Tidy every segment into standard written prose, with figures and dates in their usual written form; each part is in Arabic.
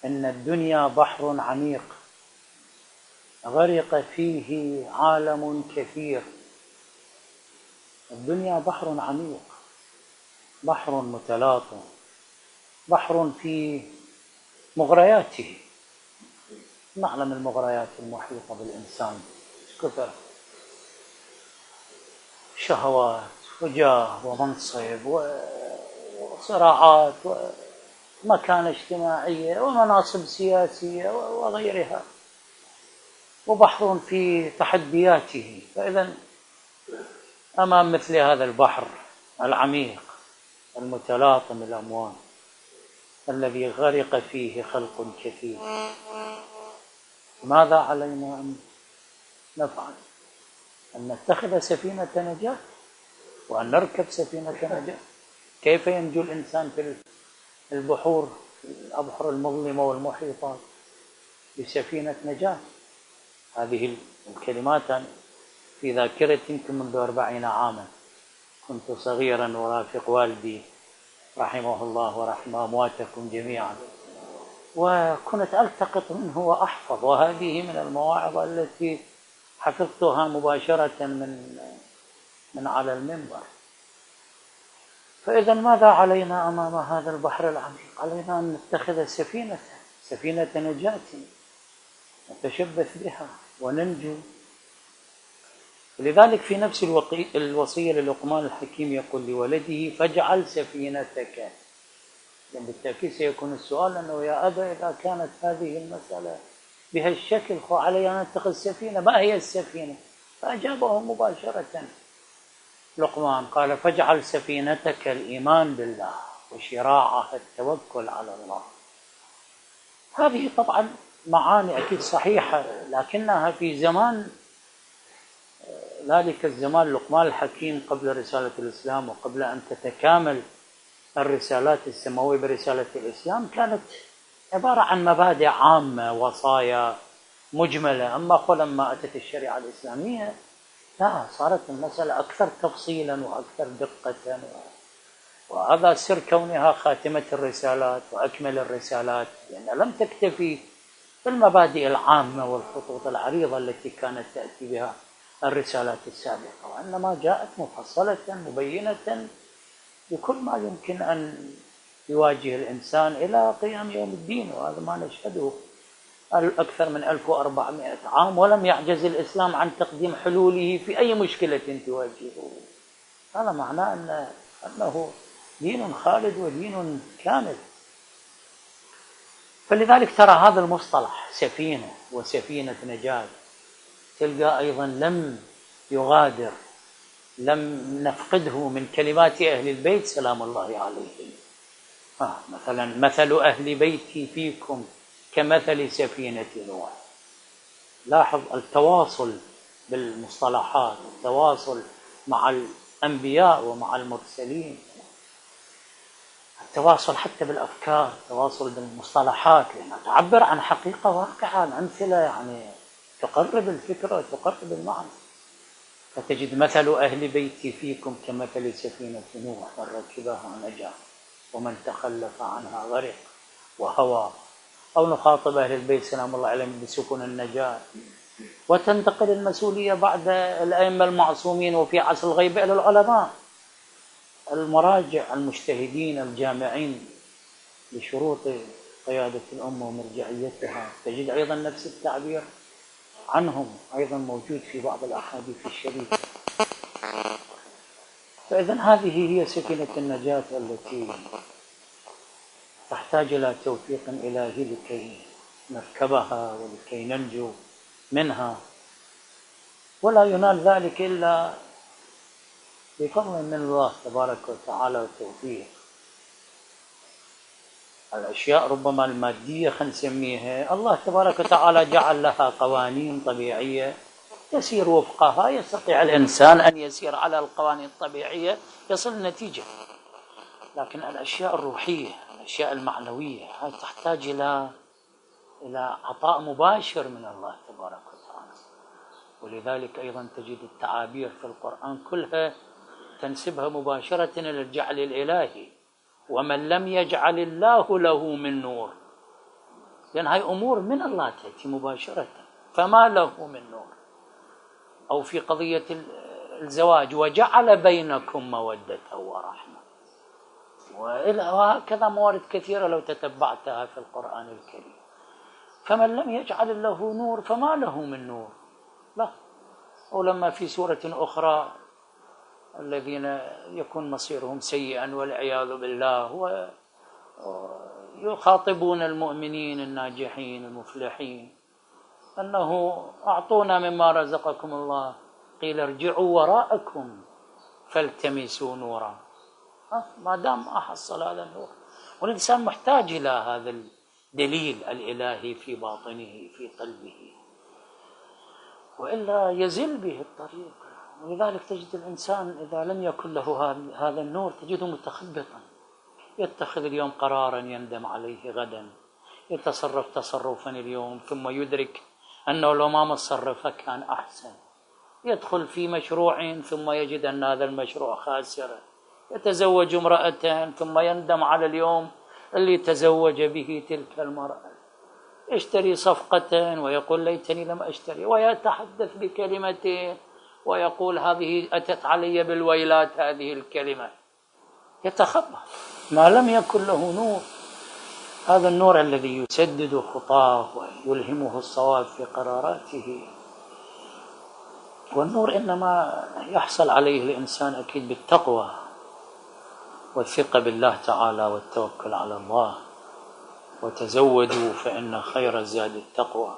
إن الدنيا بحر عميق غرق فيه عالم كثير. الدنيا بحر عميق، بحر متلاطم، بحر في مغرياته. نعلم المغريات المحيطة بالإنسان كثر، شهوات وجاه ومنصب وصراعات ومكانة اجتماعية ومناصب سياسية وغيرها، وبحر في تحدياته. فإذا أمام مثل هذا البحر العميق المتلاطم الأمواج الذي غرق فيه خلق كثير، ماذا علينا أن نفعل؟ أن نتخذ سفينة نجاة وأن نركب سفينة نجاة. كيف ينجو الإنسان في البحور، في الأبحر المظلمة والمحيطات، بسفينة نجاة؟ هذه الكلمات في ذاكرتي يمكن منذ 40 عاما. كنت صغيرا ورافق والدي رحمه الله ورحم أمواتكم جميعا، وكنت ألتقط منه وأحفظ، وهذه من المواعظ التي حفظتها مباشرة من على المنبر. فإذا ماذا علينا أمام هذا البحر العميق؟ علينا أن نتخذ سفينة نجاة نتشبث بها وننجو. لذلك في نفس الوصية للقمان الحكيم يقول لولده: فاجعل سفينتك. يعني بالتأكيد سيكون السؤال أنه يا أبا إذا كانت هذه المسألة بهالشكل فعلي أن أتخذ سفينة، ما هي السفينة؟ فأجابه مباشرة لقمان قال: فاجعل سفينتك الإيمان بالله وشراعها التوكل على الله. هذه طبعا معاني أكيد صحيحة، لكنها في زمان ذلك الزمان لقمان الحكيم قبل رسالة الإسلام وقبل أن تتكامل الرسالات السماوية برسالة الإسلام كانت عبارة عن مبادئ عامة، وصايا مجملة. أما لما أتت الشريعة الإسلامية لا، صارت المسألة أكثر تفصيلا وأكثر دقة، وهذا سر كونها خاتمة الرسالات وأكمل الرسالات، لأنها لم تكتفي بالمبادئ العامة والخطوط العريضة التي كانت تأتي بها الرسالات السابقة، وإنما جاءت مفصلة مبينة بكل ما يمكن أن يواجه الإنسان إلى قيام يوم الدين. وهذا ما نشهده أكثر من 1400 عام، ولم يعجز الإسلام عن تقديم حلوله في أي مشكلة تواجهه. هذا معناه أنه دين خالد ودين كامل. فلذلك ترى هذا المصطلح سفينة وسفينة نجاة تلقى أيضا لم يغادر، لم نفقده من كلمات أهل البيت سلام الله عليهم. مثلا: مثل أهل بيتي فيكم كمثل سفينة نوح. لاحظ التواصل بالمصطلحات، التواصل مع الأنبياء ومع المرسلين، التواصل حتى بالأفكار، التواصل بالمصطلحات، لأنها تعبر عن حقيقة واقعة، عن أمثلة يعني تقرب الفكرة وتقرب المعنى. فتجد: مثل أهل بيتي فيكم كمثل سفينة نوح من ركبها نجا ومن تخلف عنها غرق وهوى. أو نخاطب أهل البيت سلام الله عليهم بسكن النجاة. وتنتقل المسؤولية بعد الأئمة المعصومين وفي عصر الغيبة إلى العلماء المراجع المجتهدين الجامعين لشروط قيادة الأمة ومرجعيتها. تجد أيضا نفس التعبير عنهم أيضا موجود في بعض الأحاديث الشريفة. فإذن هذه هي سفينة النجاة التي تحتاج إلى توفيق إلهي لكي نركبها ولكي ننجو منها، ولا ينال ذلك إلا بفضل من الله تبارك وتعالى والتوفيق. الأشياء ربما المادية خلينا نسميها، الله تبارك وتعالى جعل لها قوانين طبيعية يسير وفقها، يستطيع الإنسان أن يسير على القوانين الطبيعية يصل نتيجة. لكن الأشياء الروحية، الأشياء المعنوية، هذه تحتاج إلى عطاء مباشر من الله تبارك وتعالى. ولذلك أيضا تجد التعابير في القرآن كلها تنسبها مباشرة إلى الجعل الإلهي: ومن لم يجعل الله له من نور لأن هاي أمور من الله تأتي مباشرة. فما له من نور. أو في قضية الزواج وجعل بينكم مودة ورحمة، وهكذا موارد كثيرة لو تتبعتها في القرآن الكريم. فمن لم يجعل له نور فما له من نور. لا. ولما في سورة أخرى الذين يكون مصيرهم سيئا والعياذ بالله، ويخاطبون المؤمنين الناجحين المفلحين أنه أعطونا مما رزقكم الله، قيل ارجعوا وراءكم فالتمسوا نورا. ما دام أحصل هذا النور، والإنسان محتاج إلى هذا الدليل الإلهي في باطنه في قلبه، وإلا يزل به الطريق. ولذلك تجد الإنسان إذا لم يكن له هذا النور تجده متخبطا، يتخذ اليوم قرارا يندم عليه غدا، يتصرف تصرفا اليوم ثم يدرك أنه لو ما تصرف كان أحسن، يدخل في مشروع ثم يجد أن هذا المشروع خاسر، يتزوج امرأة ثم يندم على اليوم اللي تزوج به تلك المرأة، يشتري صفقة ويقول ليتني لم أشتري، ويتحدث بكلمة ويقول هذه أتت علي بالويلات هذه الكلمة، يتخبط. ما لم يكن له نور، هذا النور الذي يسدد خطاه ويلهمه الصواب في قراراته. والنور إنما يحصل عليه الإنسان أكيد بالتقوى والثقة بالله تعالى والتوكل على الله. وتزودوا فإن خير الزاد التقوى.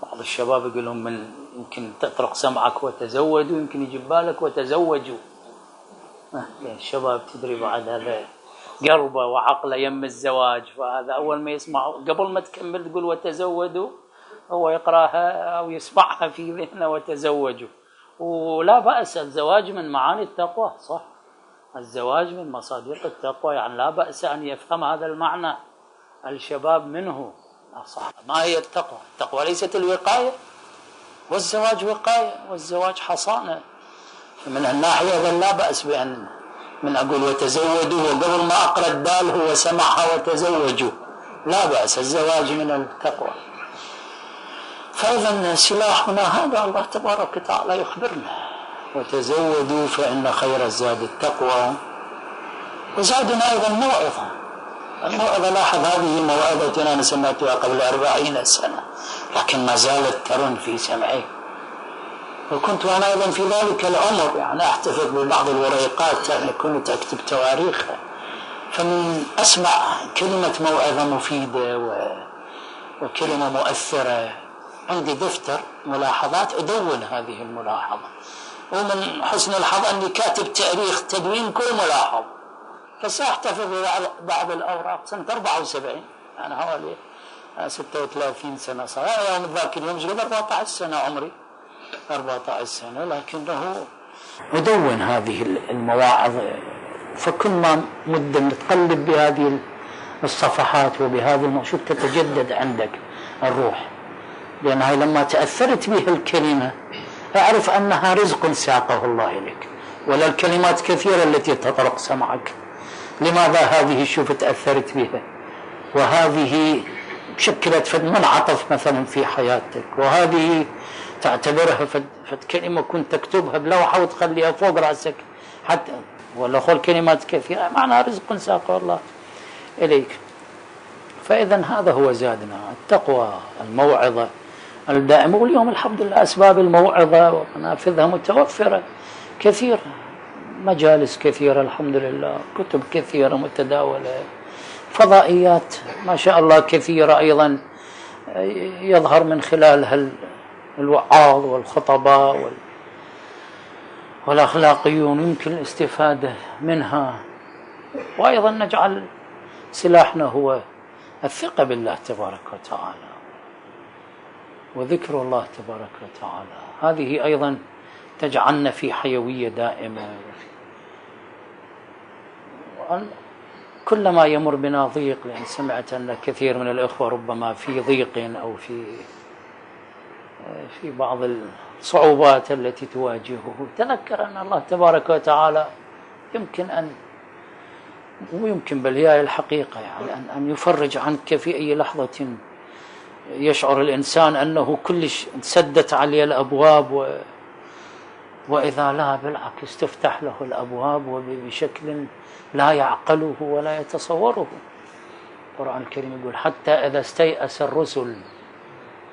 بعض الشباب يقول لهم من يمكن تطرق سمعك وتزودوا، يمكن يجيب بالك وتزوجوا. الشباب تدري بعد هذا قلبه وعقله يم الزواج، فهذا أول ما يسمع قبل ما تكمل تقول وتزودوا هو يقرأها أو يسمعها في ذهنه وتزوجوا. ولا بأس، الزواج من معاني التقوى، صح، الزواج من مصادق التقوى، يعني لا بأس أن يفهم هذا المعنى الشباب منه. صح. ما هي التقوى؟ التقوى ليست الوقاية، والزواج وقاية، والزواج حصانة. من الناحية هذا لا بأس بأن من أقول وتزودوا وقبل ما أقرأ الدال هو سمعها وتزوجوا، لا بأس، الزواج من التقوى. فإذا سلاحنا هذا الله تبارك وتعالى يخبرنا وتزودوا فإن خير الزاد التقوى. وزادنا أيضا موعظة. الموعظة، لاحظ هذه موعظتنا أنا سمعتها قبل 40 سنة لكن ما زالت ترن في سمعي. وكنت أنا أيضا في ذلك العمر يعني أحتفظ ببعض الوريقات، يعني كنت أكتب تواريخها، فمن أسمع كلمة موعظة مفيدة وكلمة مؤثرة عندي دفتر ملاحظات أدون هذه الملاحظة، ومن حسن الحظ أني كاتب تاريخ تدوين كل ملاحظة، فسأحتفظ بعض الأوراق. سنة 74 يعني حوالي 36 سنة صار يوم ذاك اليوم، 14 سنة عمري، 14 سنة، لكنه أدون هذه المواعظ. فكل ما مدة نتقلب بهذه الصفحات وبهذه شوف تتجدد عندك الروح، لأن هاي لما تأثرت بها الكلمة أعرف أنها رزق ساقه الله لك، ولا الكلمات كثيرة التي تطرق سمعك. لماذا هذه شوف تأثرت بها، وهذه شكلت فد منعطف مثلا في حياتك، وهذه تعتبرها فد كلمة كنت تكتبها بلوحة وتخليها فوق رأسك حتى، ولا خل كلمات كثيرة معناها رزق ساقه الله إليك. فإذا هذا هو زادنا، التقوى، الموعظة الدائمة. واليوم الحمد لله أسباب الموعظة ومنافذها متوفرة كثير، مجالس كثيرة الحمد لله، كتب كثيرة متداولة، فضائيات ما شاء الله كثيرة أيضا يظهر من خلالها الوعاظ والخطباء والأخلاقيون، يمكن الاستفادة منها. وأيضا نجعل سلاحنا هو الثقة بالله تبارك وتعالى وذكر الله تبارك وتعالى، هذه أيضا تجعلنا في حيوية دائمة. كلما يمر بنا ضيق، لأن سمعت أن كثير من الإخوة ربما في ضيق أو في بعض الصعوبات التي تواجهه، تذكر أن الله تبارك وتعالى يمكن أن ويمكن بل هي الحقيقة، يعني أن يفرج عنك في أي لحظة يشعر الإنسان أنه كلش سدت عليه الأبواب، وإذا لا بالعكس تفتح له الأبواب وبشكل لا يعقله ولا يتصوره. القرآن الكريم يقول حتى إذا استيأس الرسل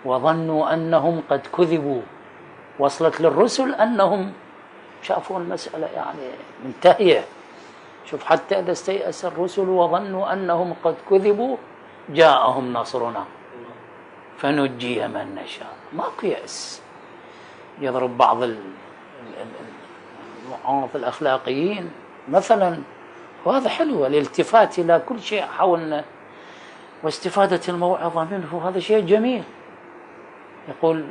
وظنوا أنهم قد كذبوا، وصلت للرسل أنهم شافوا المسألة يعني منتهية. شوف، حتى إذا استيأس الرسل وظنوا أنهم قد كذبوا جاءهم نصرنا فنجي من نشاء. ماكو يأس. يضرب بعض الوعاظ الأخلاقيين مثلا، وهذا حلو، الالتفات إلى كل شيء حولنا واستفادة الموعظة منه، هذا شيء جميل. يقول،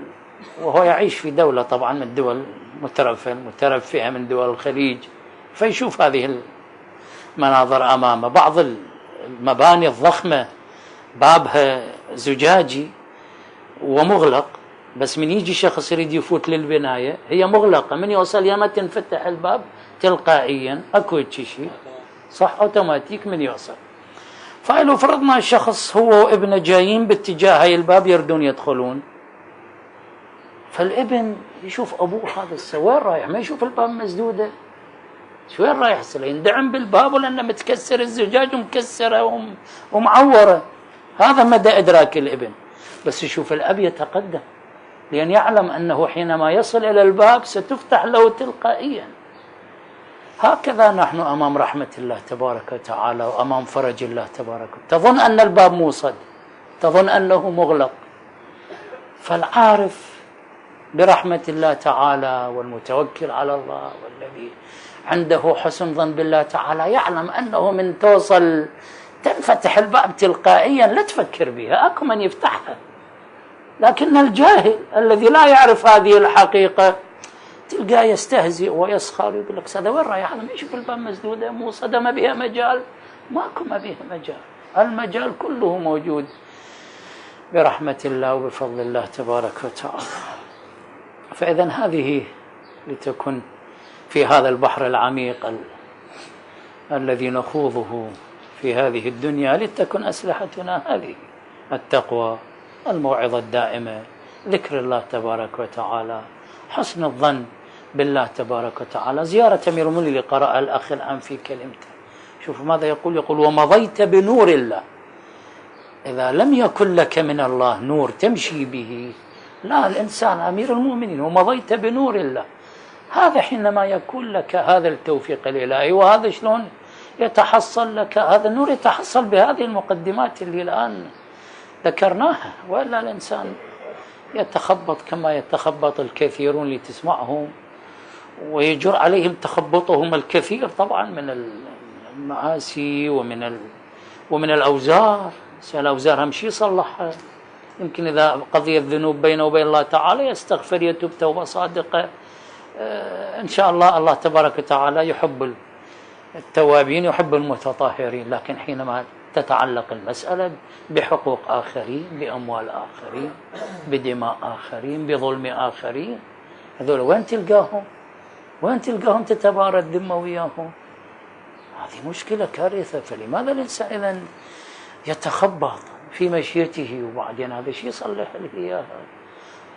وهو يعيش في دولة طبعا من الدول مترفهة من دول الخليج، فيشوف هذه المناظر أمامه. بعض المباني الضخمة بابها زجاجي ومغلق، بس من يجي شخص يريد يفوت للبناية هي مغلقة، من يوصل يما تنفتح الباب تلقائيا، اكو شيء صح اوتوماتيك من يوصل. فلو فرضنا الشخص هو وابنه جايين باتجاه هاي الباب يردون يدخلون، فالابن يشوف ابوه هذا وين رايح، ما يشوف الباب مسدوده، وين رايح؟ يندعم بالباب ولانه متكسر الزجاج ومكسره ومعوره. هذا مدى ادراك الابن. بس يشوف الاب يتقدم، لأن يعلم أنه حينما يصل إلى الباب ستفتح له تلقائيا. هكذا نحن أمام رحمة الله تبارك وتعالى وأمام فرج الله تبارك وتعالى. تظن أن الباب موصد، تظن أنه مغلق. فالعارف برحمة الله تعالى والمتوكل على الله والذي عنده حسن ظن بالله تعالى يعلم أنه من توصل تنفتح الباب تلقائيا، لا تفكر بها، أكو من يفتحها. لكن الجاهل الذي لا يعرف هذه الحقيقة تلقاه يستهزئ ويسخر ويقول لك هذا وين رايح، ما يشوف الباب مسدودة، مو صدمة بها مجال، ماكو ما بها مجال، المجال كله موجود برحمة الله وبفضل الله تبارك وتعالى. فإذا هذه لتكن في هذا البحر العميق الذي نخوضه في هذه الدنيا، لتكن أسلحتنا هذه: التقوى، الموعظة الدائمة، ذكر الله تبارك وتعالى، حسن الظن بالله تبارك وتعالى. زيارة أمير المؤمنين اللي قرأ الأخ الآن في كلمته، شوف ماذا يقول. يقول ومضيت بنور الله. إذا لم يكن لك من الله نور تمشي به، لا، الإنسان أمير المؤمنين ومضيت بنور الله. هذا حينما يكون لك هذا التوفيق الإلهي. وهذا شلون يتحصل لك هذا النور؟ يتحصل بهذه المقدمات اللي الآن ذكرناها، وإلا الإنسان يتخبط كما يتخبط الكثيرون اللي تسمعهم، ويجر عليهم تخبطهم الكثير طبعا من المعاصي ومن الأوزار. الأوزار هم شيء يصلحها. يمكن إذا قضية الذنوب بينه وبين الله تعالى يستغفر، يتوب توبة صادقة، إن شاء الله الله تبارك وتعالى يحب التوابين، يحب المتطهرين. لكن حينما تتعلق المسألة بحقوق آخرين، بأموال آخرين، بدماء آخرين، بظلم آخرين، هذول وين تلقاهم؟ وين تلقاهم تتبارى الذمة وياهم؟ هذه مشكلة كارثة. فلماذا الإنسان إذن يتخبط في مشيته وبعدين هذا الشيء يصلح له إياها؟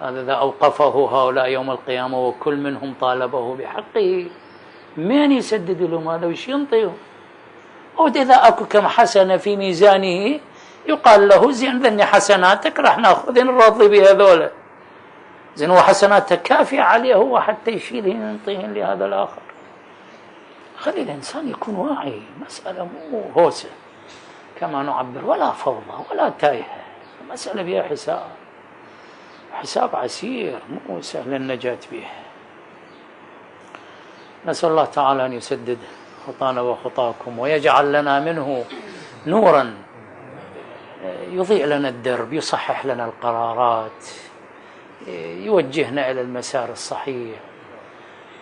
هذا إذا أوقفه هؤلاء يوم القيامة وكل منهم طالبه بحقه، من يسدد لهم هذا وش ينطيه؟ أو إذا أكو كم حسنة في ميزانه يقال له زين ذني حسناتك راح ناخذ نرضي بهذولا، زين وحسناتك كافية عليه هو حتى يشيلهن ينطيهن لهذا الآخر. خلي الإنسان يكون واعي. مسألة مو هوسة كما نعبر، ولا فوضى ولا تايهة. مسألة بها حساب عسير، مو سهل النجاة به. نسأل الله تعالى أن يسدد خطانا وخطاكم، ويجعل لنا منه نورا يضيء لنا الدرب، يصحح لنا القرارات، يوجهنا إلى المسار الصحيح.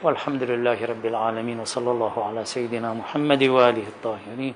والحمد لله رب العالمين، وصلى الله على سيدنا محمد وآله الطاهرين.